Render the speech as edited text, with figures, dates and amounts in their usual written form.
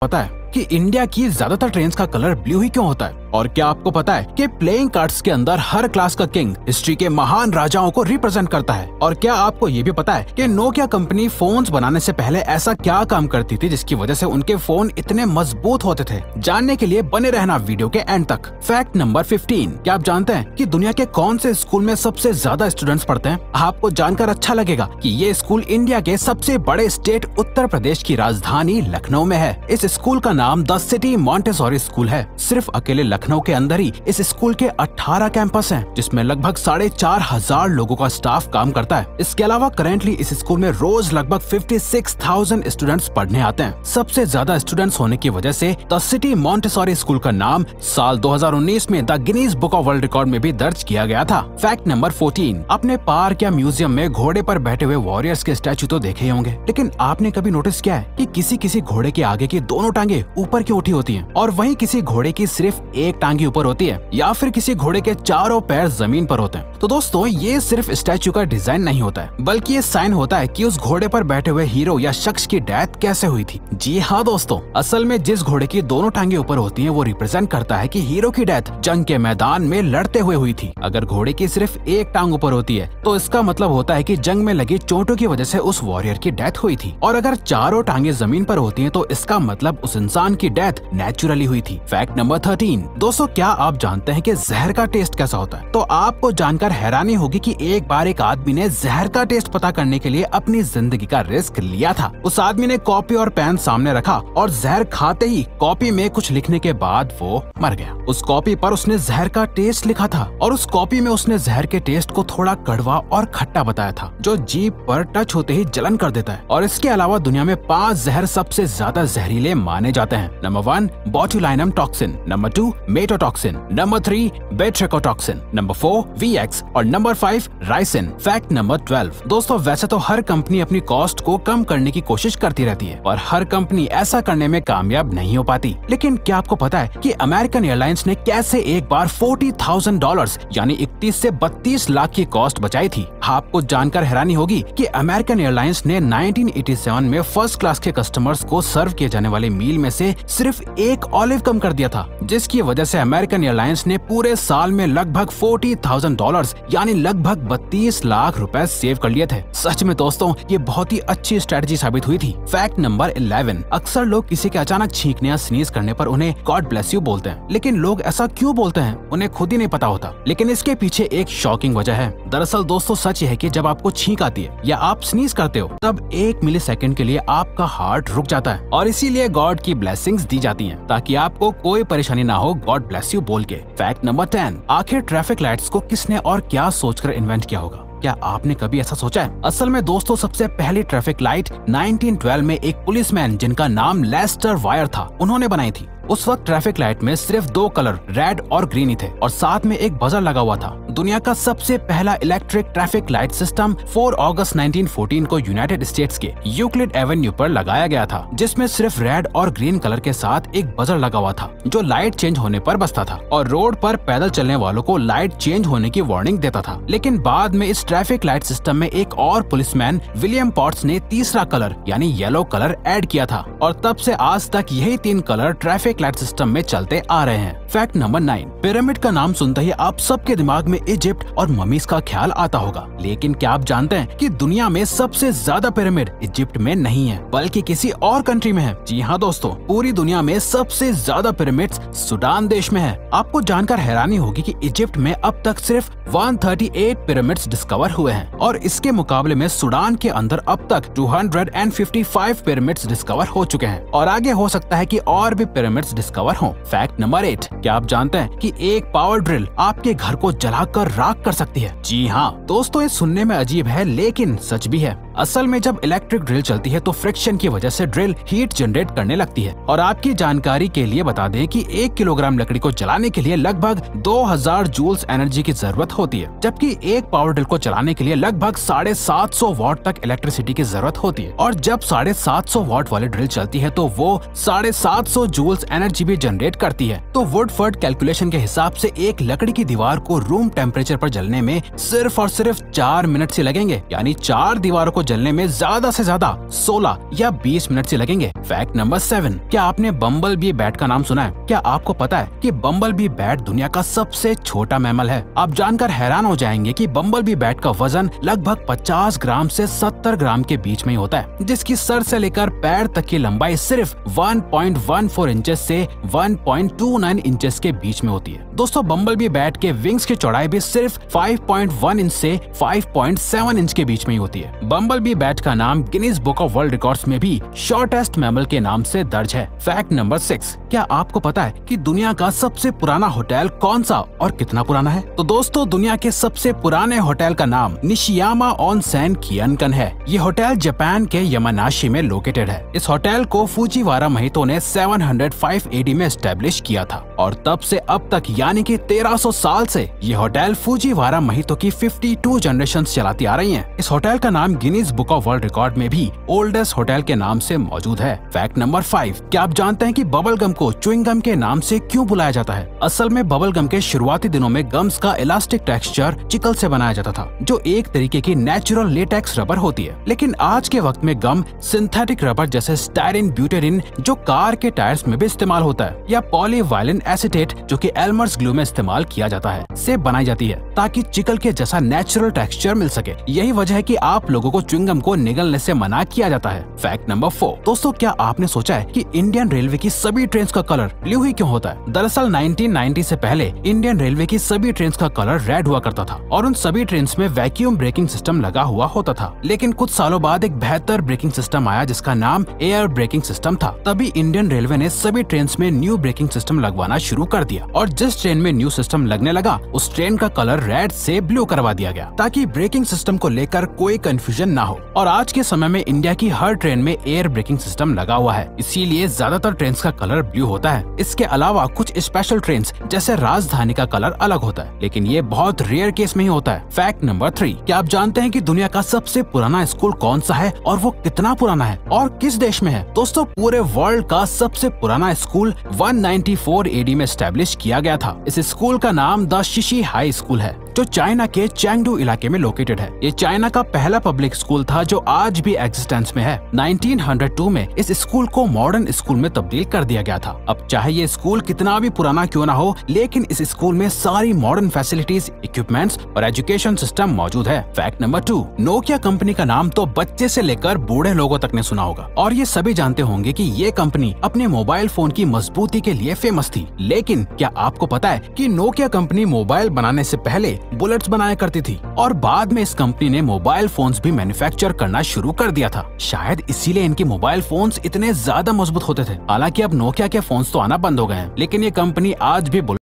पता है कि इंडिया की ज्यादातर ट्रेन्स का कलर ब्लू ही क्यों होता है? और क्या आपको पता है कि प्लेइंग कार्ड्स के अंदर हर क्लास का किंग हिस्ट्री के महान राजाओं को रिप्रेजेंट करता है? और क्या आपको ये भी पता है कि नोकिया कंपनी फोन्स बनाने से पहले ऐसा क्या काम करती थी जिसकी वजह से उनके फोन इतने मजबूत होते थे? जानने के लिए बने रहना वीडियो के एंड तक। फैक्ट नंबर 15, क्या आप जानते हैं कि दुनिया के कौन से स्कूल में सबसे ज्यादा स्टूडेंट्स पढ़ते हैं? आपको जानकर अच्छा लगेगा कि ये स्कूल इंडिया के सबसे बड़े स्टेट उत्तर प्रदेश की राजधानी लखनऊ में है। इस स्कूल का नाम द सिटी मॉन्टेसोरी स्कूल है। सिर्फ अकेले लखनऊ के अंदर ही इस स्कूल के 18 कैंपस हैं, जिसमें लगभग 4,500 लोगों का स्टाफ काम करता है। इसके अलावा करेंटली इस स्कूल में रोज लगभग 56,000 स्टूडेंट्स पढ़ने आते हैं। सबसे ज्यादा स्टूडेंट्स होने की वजह से द सिटी मॉन्टेसोरी स्कूल का नाम साल 2019 में the Guinness book of world record में भी दर्ज किया गया था। फैक्ट नंबर 14, अपने पार्क या म्यूजियम में घोड़े पर बैठे हुए वॉरियर्स के स्टैचू तो देखे ही होंगे, लेकिन आपने कभी नोटिस किया है कि किसी घोड़े के आगे की दोनों टांगे ऊपर क्यों उठी होती हैं और वहीं किसी घोड़े की सिर्फ एक टांग ऊपर होती है, या फिर किसी घोड़े के चारों पैर जमीन पर होते हैं? तो दोस्तों, ये सिर्फ स्टैचू का डिजाइन नहीं होता है, बल्कि ये साइन होता है कि उस घोड़े पर बैठे हुए हीरो या शख्स की डेथ कैसे हुई थी। जी हाँ दोस्तों, असल में जिस घोड़े की दोनों टांगे ऊपर होती हैं वो रिप्रेजेंट करता है कि हीरो की डेथ जंग के मैदान में लड़ते हुए हुई थी। अगर घोड़े की सिर्फ एक टांग ऊपर होती है तो इसका मतलब होता है कि जंग में लगी चोटों की वजह से उस वॉरियर की डेथ हुई थी, और अगर चारों टांगे जमीन पर होती हैं तो इसका मतलब उस इंसान की डेथ नेचुरली हुई थी। फैक्ट नंबर 13, दोस्तों क्या आप जानते हैं कि जहर का टेस्ट कैसा होता है? तो आपको जानकर हैरानी होगी कि एक बार एक आदमी ने जहर का टेस्ट पता करने के लिए अपनी जिंदगी का रिस्क लिया था। उस आदमी ने कॉपी और पेन सामने रखा और जहर खाते ही कॉपी में कुछ लिखने के बाद वो मर गया। उस कॉपी पर उसने जहर का टेस्ट लिखा था और उस कॉपी में उसने जहर के टेस्ट को थोड़ा कड़वा और खट्टा बताया था, जो जीभ पर टच होते ही जलन कर देता है। और इसके अलावा दुनिया में 5 जहर सबसे ज्यादा जहरीले माने जाते हैं। Number 1 botulinum toxin, number 2 maitotoxin, number 3 batrachotoxin, number 4 VX और नंबर 5 राइसिन। फैक्ट नंबर 12, दोस्तों वैसे तो हर कंपनी अपनी कॉस्ट को कम करने की कोशिश करती रहती है, पर हर कंपनी ऐसा करने में कामयाब नहीं हो पाती। लेकिन क्या आपको पता है कि अमेरिकन एयरलाइंस ने कैसे एक बार $40,000 यानी 31 से 32 लाख की कॉस्ट बचाई थी? आपको जानकर हैरानी होगी कि अमेरिकन एयरलाइंस ने 1987 में फर्स्ट क्लास के कस्टमर्स को सर्व किए जाने वाले मील में से सिर्फ एक ऑलिव कम कर दिया था, जिसकी वजह से अमेरिकन एयरलाइंस ने पूरे साल में लगभग $40,000 यानी लगभग 32 लाख रुपए सेव कर लिए थे। सच में दोस्तों, ये बहुत ही अच्छी स्ट्रेटजी साबित हुई थी। फैक्ट नंबर 11, अक्सर लोग किसी के अचानक छींकने या स्नीज करने पर उन्हें गॉड ब्लेस यू बोलते हैं, लेकिन लोग ऐसा क्यों बोलते हैं उन्हें खुद ही नहीं पता होता। लेकिन इसके पीछे एक शॉकिंग वजह है। दरअसल दोस्तों सच ये है कि जब आपको छींक आती है या आप स्नीज करते हो तब 1 मिलीसेकंड के लिए आपका हार्ट रुक जाता है, और इसीलिए गॉड की ब्लेसिंग्स दी जाती हैं ताकि आपको कोई परेशानी ना हो गॉड ब्लेस यू बोल के। फैक्ट नंबर 10, आखिर ट्रैफिक लाइट्स को किसने और क्या सोचकर इन्वेंट किया होगा? क्या आपने कभी ऐसा सोचा है? असल में दोस्तों सबसे पहली ट्रैफिक लाइट 1912 में एक पुलिसमैन जिनका नाम लेस्टर वायर था, उन्होंने बनाई थी। उस वक्त ट्रैफिक लाइट में सिर्फ 2 कलर रेड और ग्रीन ही थे और साथ में एक बजर लगा हुआ था। दुनिया का सबसे पहला इलेक्ट्रिक ट्रैफिक लाइट सिस्टम 4 अगस्त 1914 को यूनाइटेड स्टेट्स के यूक्लिड एवेन्यू पर लगाया गया था, जिसमें सिर्फ रेड और ग्रीन कलर के साथ एक बजर लगा हुआ था जो लाइट चेंज होने पर बजता था और रोड पर पैदल चलने वालों को लाइट चेंज होने की वार्निंग देता था। लेकिन बाद में इस ट्रैफिक लाइट सिस्टम में एक और पुलिसमैन विलियम पॉट्स ने तीसरा कलर यानी येलो कलर ऐड किया था, और तब से आज तक यही 3 कलर ट्रैफिक लाइट सिस्टम में चलते आ रहे हैं। फैक्ट नंबर 9, पिरामिड का नाम सुनते ही आप सबके दिमाग में इजिप्ट और ममीज का ख्याल आता होगा, लेकिन क्या आप जानते हैं कि दुनिया में सबसे ज्यादा पिरामिड इजिप्ट में नहीं है बल्कि किसी और कंट्री में है? जी हाँ दोस्तों, पूरी दुनिया में सबसे ज्यादा पिरामिड्स सूडान देश में है। आपको जानकर हैरानी होगी कि इजिप्ट में अब तक सिर्फ 138 पिरामिड्स डिस्कवर हुए हैं, और इसके मुकाबले में सूडान के अंदर अब तक 255 पिरामिड्स डिस्कवर हो चुके हैं, और आगे हो सकता है कि और भी पिरामिड्स डिस्कवर हो। फैक्ट नंबर 8, क्या आप जानते हैं कि एक पावर ड्रिल आपके घर को जलाकर राख कर सकती है? जी हाँ दोस्तों, ये सुनने में अजीब है लेकिन सच भी है। असल में जब इलेक्ट्रिक ड्रिल चलती है तो फ्रिक्शन की वजह से ड्रिल हीट जनरेट करने लगती है, और आपकी जानकारी के लिए बता दें कि 1 किलोग्राम लकड़ी को जलाने के लिए लगभग 2000 जूल्स एनर्जी की जरूरत होती है, जबकि एक पावर ड्रिल को चलाने के लिए लगभग 750 वॉट तक इलेक्ट्रिसिटी की जरूरत होती है। और जब 750 वॉट वाली ड्रिल चलती है तो वो 750 जूल्स एनर्जी भी जनरेट करती है। तो वुडफोर्ड कैलकुलेशन के हिसाब से एक लकड़ी की दीवार को रूम टेम्परेचर पर जलने में सिर्फ और सिर्फ 4 मिनट से लगेंगे, यानी 4 दीवारों को जलने में ज्यादा से ज्यादा 16 या 20 मिनट से लगेंगे। फैक्ट नंबर 7, क्या आपने बम्बल बी बैट का नाम सुना है? क्या आपको पता है कि बम्बल बी बैट दुनिया का सबसे छोटा मैमल है? आप जानकर हैरान हो जाएंगे कि बम्बल बी बैट का वजन लगभग 50 ग्राम से 70 ग्राम के बीच में ही होता है, जिसकी सर से लेकर पैर तक की लंबाई सिर्फ 1.14 इंचेस से 1.29 इंचेस के बीच में होती है। दोस्तों, बम्बल बी बैट के विंग्स की चौड़ाई भी सिर्फ 5.1 इंच से 5.7 इंच के बीच में ही होती है। बम्बल बी बैट का नाम Guinness book of world records में भी शॉर्टेस्ट मैमल के नाम से दर्ज है। फैक्ट नंबर 6, क्या आपको पता है कि दुनिया का सबसे पुराना होटल कौन सा और कितना पुराना है? तो दोस्तों, दुनिया के सबसे पुराने होटल का नाम निशियामा ओनसेन कियनकन है। ये होटल जापान के यामानाशी में लोकेटेड है। इस होटल को फुजिवारा महितो ने 705 एडी में एस्टेब्लिश किया था और तब से अब तक यानी कि 1300 साल से ये होटल फुजिवारा महितो की 52 जनरेशंस चलाती आ रही हैं। इस होटल का नाम Guinness book of world record में भी ओल्डेस्ट होटल के नाम से मौजूद है। फैक्ट नंबर 5, क्या आप जानते हैं कि बबल गम को च्युइंग गम के नाम से क्यों बुलाया जाता है? असल में बबल गम के शुरुआती दिनों में गम्स का इलास्टिक टेक्सचर चिकल से बनाया जाता था, जो एक तरीके की नेचुरल लेटेक्स रबर होती है। लेकिन आज के वक्त में गम सिंथेटिक रबर जैसे स्टायरिन ब्यूटेरिन जो कार के टायर्स में भी इस्तेमाल होता है, या पॉलीवाइलिन एसीटेट जो कि एल्मर्स ग्लू में इस्तेमाल किया जाता है, से बनाई जाती है ताकि चिकल के जैसा नेचुरल टेक्सचर मिल सके। यही वजह है कि आप लोगों को च्युइंग गम को निगलने से मना किया जाता है। फैक्ट नंबर 4, दोस्तों, क्या आपने सोचा है कि इंडियन रेलवे की सभी ट्रेन का कलर ब्लू ही क्यों होता है? दरअसल 1990 से पहले इंडियन रेलवे की सभी ट्रेन का कलर रेड हुआ करता था और उन सभी ट्रेन में वैक्यूम ब्रेकिंग सिस्टम लगा हुआ होता था। लेकिन कुछ सालों बाद एक बेहतर ब्रेकिंग सिस्टम आया जिसका नाम एयर ब्रेकिंग सिस्टम था। तभी इंडियन रेलवे ने सभी ट्रेन में न्यू ब्रेकिंग सिस्टम लगवाना शुरू कर दिया और जिस ट्रेन में न्यू सिस्टम लगने लगा उस ट्रेन का कलर रेड से ब्लू करवा दिया गया ताकि ब्रेकिंग सिस्टम को लेकर कोई कंफ्यूजन ना हो। और आज के समय में इंडिया की हर ट्रेन में एयर ब्रेकिंग सिस्टम लगा हुआ है, इसीलिए ज्यादातर ट्रेन का कलर ब्लू होता है। इसके अलावा कुछ स्पेशल ट्रेन जैसे राजधानी का कलर अलग होता है, लेकिन ये बहुत रेयर केस में ही होता है। फैक्ट नंबर 3, क्या आप जानते हैं कि दुनिया का सबसे पुराना स्कूल कौन सा है और वो कितना पुराना है और किस देश में है? दोस्तों, पूरे वर्ल्ड का सबसे पुराना स्कूल 194 एडी में एस्टेब्लिश किया गया था। इस स्कूल का नाम द शिशी हाई स्कूल है जो चाइना के चैंगडू इलाके में लोकेटेड है। ये चाइना का पहला पब्लिक स्कूल था जो आज भी एग्जिस्टेंस में है। 1902 में इस स्कूल को मॉडर्न स्कूल में तब्दील कर दिया गया था। अब चाहे ये स्कूल कितना भी पुराना क्यों ना हो, लेकिन इस स्कूल में सारी मॉडर्न फैसिलिटीज, इक्विपमेंट्स और एजुकेशन सिस्टम मौजूद है। फैक्ट नंबर 2, नोकिया कंपनी का नाम तो बच्चे से लेकर बूढ़े लोगों तक ने सुना होगा और ये सभी जानते होंगे कि ये कंपनी अपने मोबाइल फोन की मजबूती के लिए फेमस थी। लेकिन क्या आपको पता है कि नोकिया कंपनी मोबाइल बनाने से पहले बुलेट्स बनाया करती थी और बाद में इस कंपनी ने मोबाइल फोन्स भी मैन्युफैक्चर करना शुरू कर दिया था। शायद इसीलिए इनके मोबाइल फोन्स इतने ज्यादा मजबूत होते थे। हालांकि अब नोकिया के फोन्स तो आना बंद हो गए हैं, लेकिन ये कंपनी आज भी